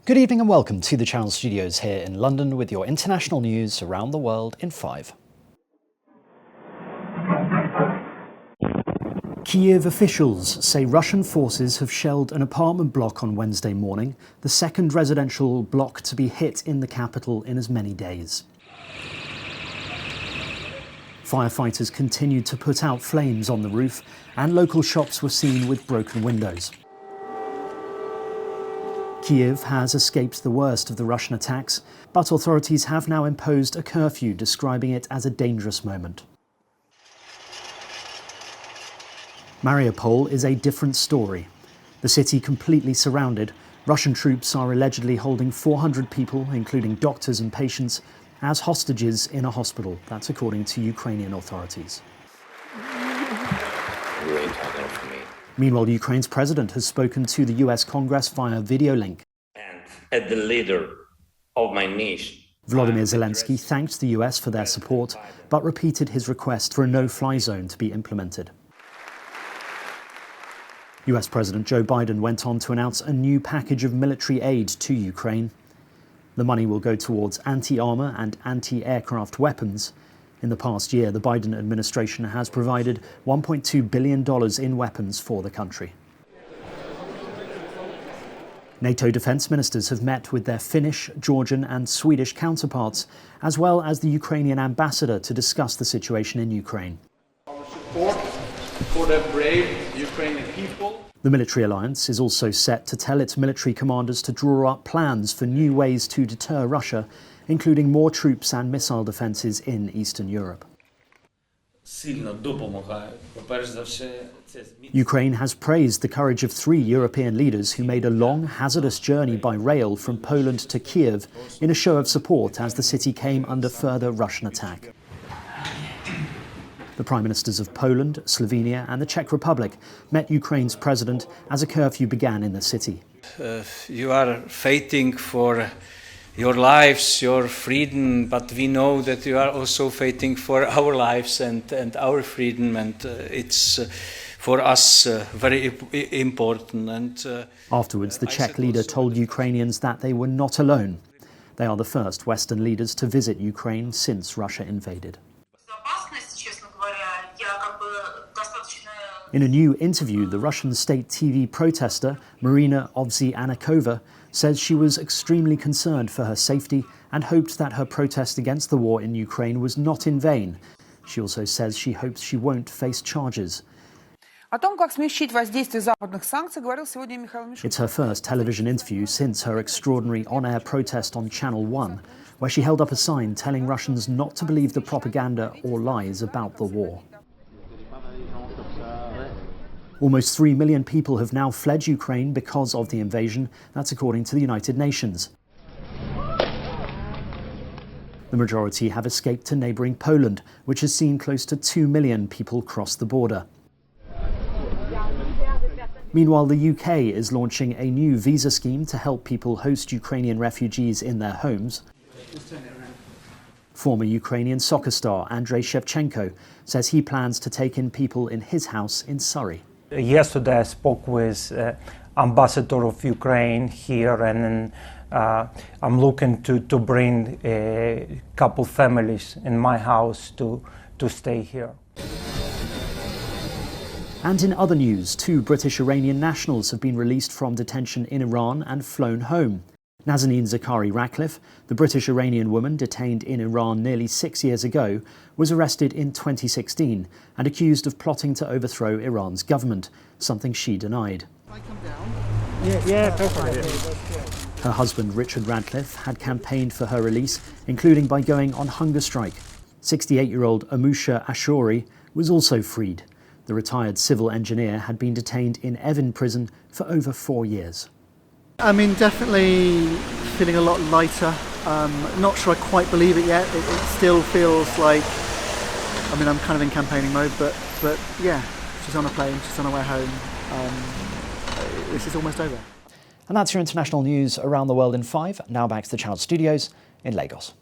Good evening and welcome to the Channel Studios here in London with your international news around the world in 5. Kyiv officials say Russian forces have shelled an apartment block on Wednesday morning, the second residential block to be hit in the capital in as many days. Firefighters continued to put out flames on the roof, and local shops were seen with broken windows. Kyiv has escaped the worst of the Russian attacks, but authorities have now imposed a curfew, describing it as a dangerous moment. Mariupol is a different story. The city completely surrounded, Russian troops are allegedly holding 400 people, including doctors and patients, as hostages in a hospital. That's according to Ukrainian authorities. Meanwhile, Ukraine's president has spoken to the US Congress via video link. And at the leader of my nation. Volodymyr Zelensky thanked the US for their support, but repeated his request for a no-fly zone to be implemented. US President Joe Biden went on to announce a new package of military aid to Ukraine. The money will go towards anti-armor and anti-aircraft weapons. In the past year, the Biden administration has provided $1.2 billion in weapons for the country. NATO defence ministers have met with their Finnish, Georgian and Swedish counterparts, as well as the Ukrainian ambassador, to discuss the situation in Ukraine. Our support for the brave Ukrainian people. The military alliance is also set to tell its military commanders to draw up plans for new ways to deter Russia, including more troops and missile defences in Eastern Europe. Ukraine has praised the courage of 3 European leaders who made a long, hazardous journey by rail from Poland to Kyiv in a show of support as the city came under further Russian attack. The Prime Ministers of Poland, Slovenia and the Czech Republic met Ukraine's president as a curfew began in the city. You are fighting for your lives, your freedom, but we know that you are also fighting for our lives and our freedom, and it's for us very important. Afterwards, the Czech leader told Ukrainians that they were not alone. They are the first Western leaders to visit Ukraine since Russia invaded. In a new interview, the Russian state TV protester Marina Ovsyannikova says she was extremely concerned for her safety and hoped that her protest against the war in Ukraine was not in vain. She also says she hopes she won't face charges. It's her first television interview since her extraordinary on-air protest on Channel 1, where she held up a sign telling Russians not to believe the propaganda or lies about the war. Almost 3 million people have now fled Ukraine because of the invasion. That's according to the United Nations. The majority have escaped to neighbouring Poland, which has seen close to 2 million people cross the border. Meanwhile, the UK is launching a new visa scheme to help people host Ukrainian refugees in their homes. Former Ukrainian soccer star Andrei Shevchenko says he plans to take in people in his house in Surrey. Yesterday I spoke with ambassador of Ukraine here, and I'm looking to bring a couple families in my house to stay here. And in other news, 2 British Iranian nationals have been released from detention in Iran and flown home. Nazanin Zaghari Ratcliffe, the British-Iranian woman detained in Iran nearly 6 years ago, was arrested in 2016 and accused of plotting to overthrow Iran's government, something she denied. Her husband, Richard Ratcliffe, had campaigned for her release, including by going on hunger strike. 68-year-old Amusha Ashori was also freed. The retired civil engineer had been detained in Evin prison for over 4 years. I mean, definitely feeling a lot lighter. Not sure I quite believe it yet. It still feels like, I mean, I'm kind of in campaigning mode, but yeah, she's on a plane, she's on her way home. This is almost over. And that's your international news around the world in 5. Now back to the Channel Studios in Lagos.